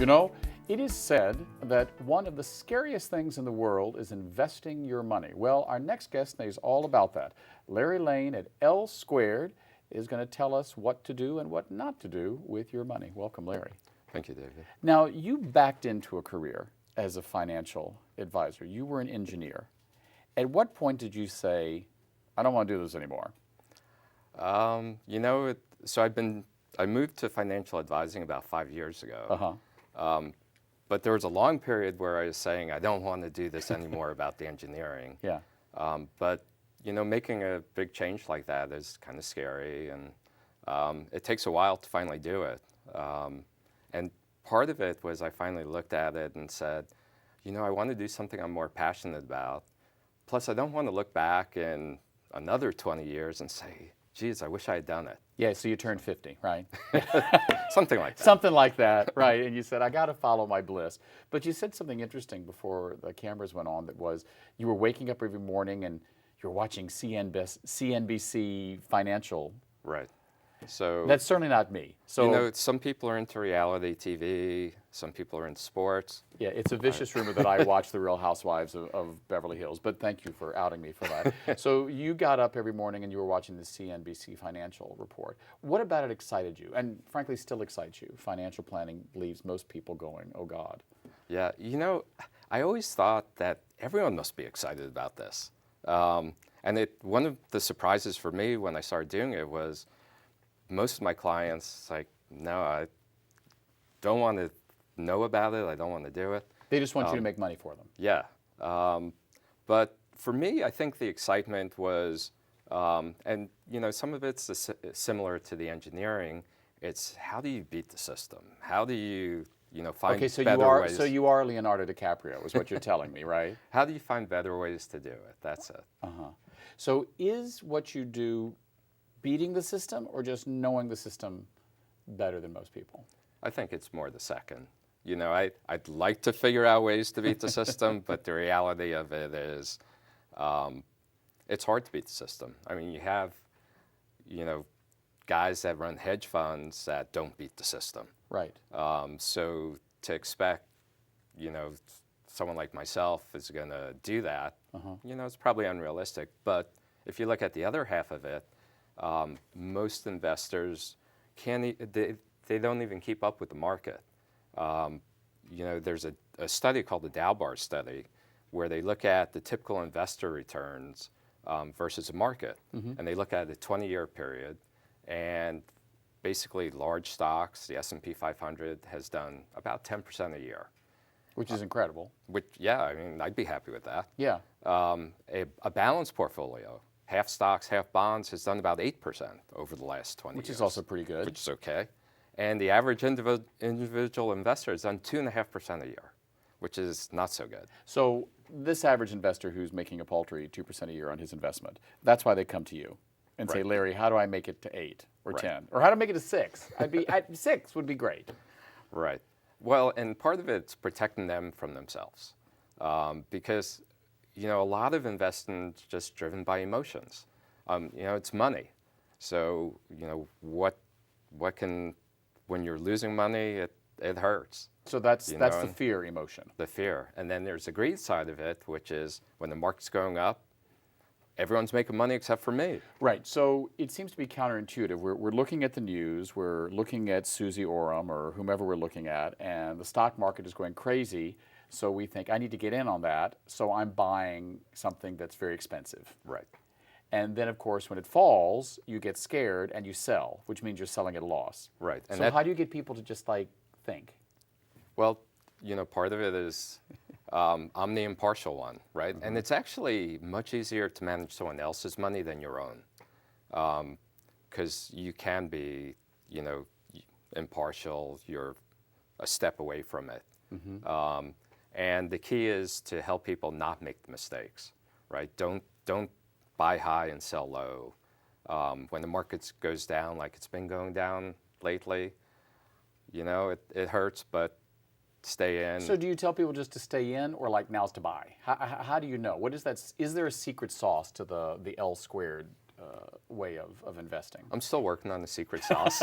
You know, it is said that one of the scariest things in the world is investing your money. Well, our next guest knows all about that. Larry Lane at L Squared is going to tell us what to do and what not to do with your money. Welcome, Larry. Thank you, David. Now, you backed into a career as a financial advisor. You were an engineer. At what point did you say, I don't want to do this anymore? I moved to financial advising about 5 years ago. Uh-huh. But there was a long period where I was saying, I don't want to do this anymore about the engineering. Yeah. But making a big change like that is kind of scary, and it takes a while to finally do it. And part of it was I finally looked at it and said, I want to do something I'm more passionate about. Plus, I don't want to look back in another 20 years and say, geez, I wish I had done it. Yeah, so you turned 50, right? Something like that. Something like that, right. And you said, I got to follow my bliss. But you said something interesting before the cameras went on, that was you were waking up every morning and you're watching CNBC Financial. Right. So that's certainly not me. So some people are into reality TV, some people are into sports. Yeah, it's a vicious rumor that I watch The Real Housewives of Beverly Hills, but thank you for outing me for that. So you got up every morning and you were watching the CNBC Financial Report. What about it excited you, and frankly still excites you? Financial planning leaves most people going, oh God. Yeah, I always thought that everyone must be excited about this. And one of the surprises for me when I started doing it was most of my clients, no, I don't want to know about it. I don't want to do it. They just want you to make money for them. Yeah. But for me, I think the excitement was, and some of it's similar to the engineering. It's how do you beat the system? How do you, find better ways? So you are Leonardo DiCaprio, is what you're telling me, right? How do you find better ways to do it? That's it. Uh-huh. So is what you do beating the system or just knowing the system better than most people? I think it's more the second. I'd like to figure out ways to beat the system, but the reality of it is it's hard to beat the system. I mean, you have, guys that run hedge funds that don't beat the system. Right. So to expect, someone like myself is going to do that, it's probably unrealistic. But if you look at the other half of it, most investors they don't even keep up with the market. There's a study called the Dalbar study where they look at the typical investor returns versus the market, and they look at a 20-year period, and basically large stocks, the S&P 500 has done about 10% a year. Which is incredible. I'd be happy with that. Yeah. A balanced portfolio, half stocks, half bonds, has done about 8% over the last 20 years. Which is also pretty good. Which is okay. And the average individual investor has done 2.5% a year, which is not so good. So this average investor who's making a paltry 2% a year on his investment, that's why they come to you and say, Larry, how do I make it to 8 or 10? Or how do I make it to 6? 6 would be great. Right. Well, and part of it's protecting them from themselves. Because, a lot of investing is just driven by emotions. It's money. So, when you're losing money, it hurts. So that's the fear emotion. The fear. And then there's the greed side of it, which is when the market's going up, everyone's making money except for me. Right. So it seems to be counterintuitive. We're looking at the news, we're looking at Susie Orem or whomever we're looking at, and the stock market is going crazy. So we think, I need to get in on that, so I'm buying something that's very expensive. Right. And then, of course, when it falls, you get scared and you sell, which means you're selling at a loss. Right. And so how do you get people to just think? Well, part of it is I'm the impartial one, right? And it's actually much easier to manage someone else's money than your own, because you can be, impartial. You're a step away from it. And the key is to help people not make the mistakes, right? Don't buy high and sell low. When the market goes down like it's been going down lately, it hurts, but stay in. So do you tell people just to stay in, or now's to buy? How do you know? What is that? Is there a secret sauce to the L Squared way of investing? I'm still working on the secret sauce.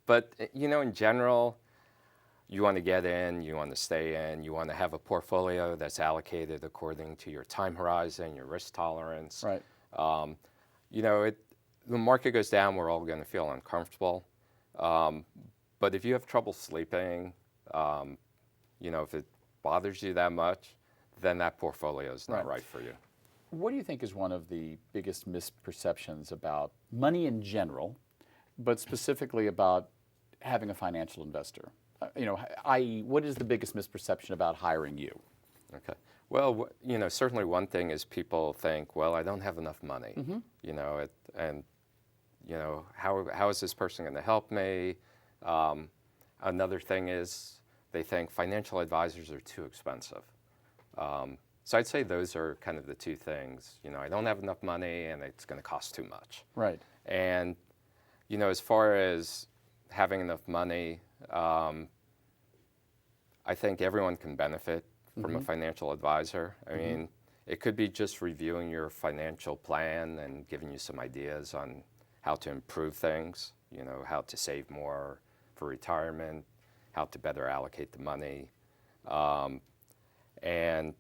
But in general, you want to get in, you want to stay in, you want to have a portfolio that's allocated according to your time horizon, your risk tolerance. Right. The market goes down, we're all going to feel uncomfortable. But if you have trouble sleeping, if it bothers you that much, then that portfolio is not right for you. What do you think is one of the biggest misperceptions about money in general, but specifically about having a financial investor? I.e., what is the biggest misperception about hiring you? Okay. Well, certainly one thing is people think, well, I don't have enough money, how is this person going to help me? Another thing is they think financial advisors are too expensive. So I'd say those are kind of the two things. I don't have enough money and it's going to cost too much. Right. And, as far as having enough money, I think everyone can benefit from a financial advisor. I mean, it could be just reviewing your financial plan and giving you some ideas on how to improve things, how to save more for retirement, how to better allocate the money. And,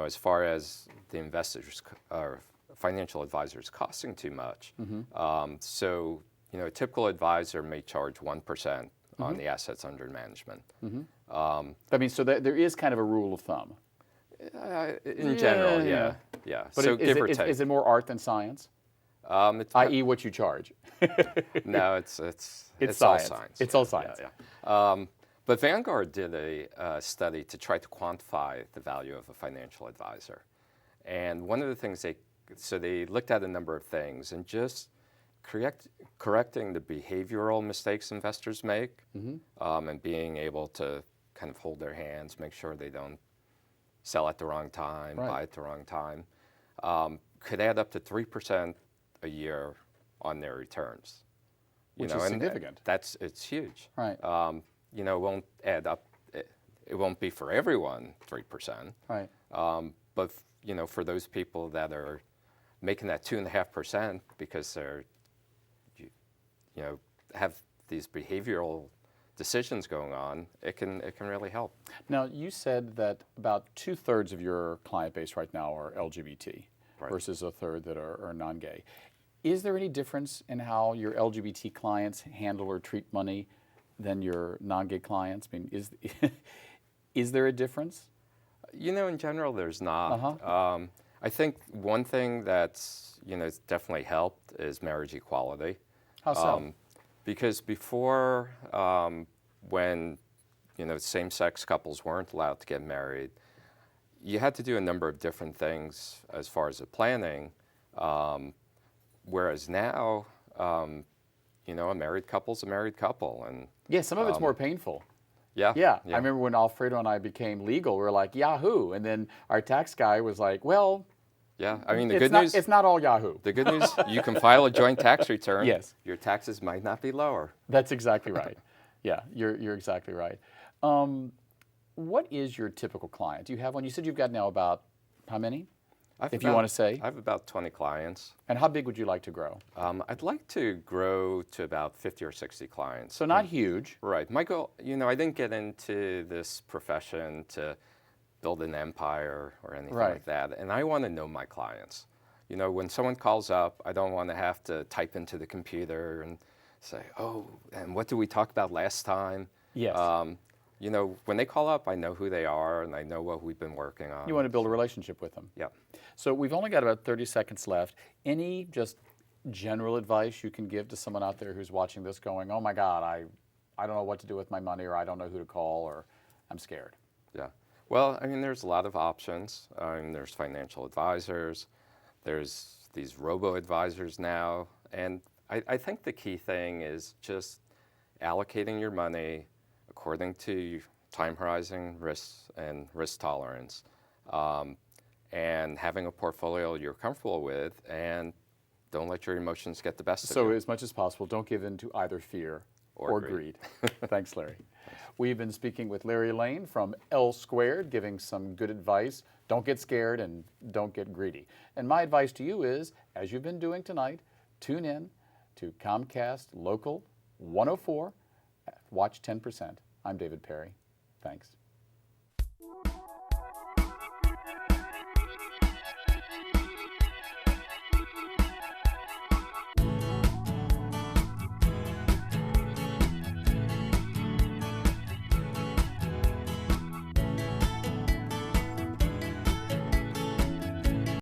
as far as the investors or financial advisors costing too much, so, a typical advisor may charge 1% on the assets under management. I mean, so there is kind of a rule of thumb. In general, yeah. But So give or take. Is it more art than science? I.e., what you charge? No, it's It's all science. science. It's all science. Yeah. But Vanguard did a study to try to quantify the value of a financial advisor. And one of the things they looked at a number of things and just correcting the behavioral mistakes investors make and being able to kind of hold their hands, make sure they don't sell at the wrong time, buy at the wrong time, could add up to 3% a year on their returns. Which is significant. It's huge. Right. It won't add up. It won't be for everyone 3%. Right. But for those people that are making that 2.5% because they're have these behavioral decisions going on, it can really help. Now, you said that about 2/3 of your client base right now are LGBT versus 1/3 that are non-gay. Is there any difference in how your LGBT clients handle or treat money than your non-gay clients? I mean, is there a difference? In general, there's not. I think one thing that's definitely helped is marriage equality. How so? Because before, when same-sex couples weren't allowed to get married, you had to do a number of different things as far as the planning. Whereas now, a married couple's a married couple, and Yeah, some of it's more painful. yeah. I remember when Alfredo and I became legal, we were like, Yahoo! And then our tax guy was like, well, Yeah, I mean, it's not all Yahoo. The good news, you can file a joint tax return. Yes. Your taxes might not be lower. That's exactly right. Yeah, you're exactly right. What is your typical client? Do you have one? You said you've got now about how many? If you want to say. I have about 20 clients. And how big would you like to grow? I'd like to grow to about 50 or 60 clients. So not huge. Right. My goal, I didn't get into this profession to build an empire or anything like that. And I want to know my clients. When someone calls up, I don't want to have to type into the computer and say, oh, and what did we talk about last time? Yes. When they call up, I know who they are and I know what we've been working on. You want to build a relationship with them. Yeah. So we've only got about 30 seconds left. Any just general advice you can give to someone out there who's watching this going, oh my God, I don't know what to do with my money, or I don't know who to call, or I'm scared? Yeah. Well, I mean, there's a lot of options. There's financial advisors. There's these robo-advisors now. And I think the key thing is just allocating your money according to time horizon, risks, and risk tolerance, and having a portfolio you're comfortable with, and don't let your emotions get the best of you. So as much as possible, don't give in to either fear or greed. Thanks, Larry. We've been speaking with Larry Lane from L Squared, giving some good advice. Don't get scared and don't get greedy. And my advice to you is, as you've been doing tonight, tune in to Comcast Local 104 Watch 10%. I'm David Perry. Thanks.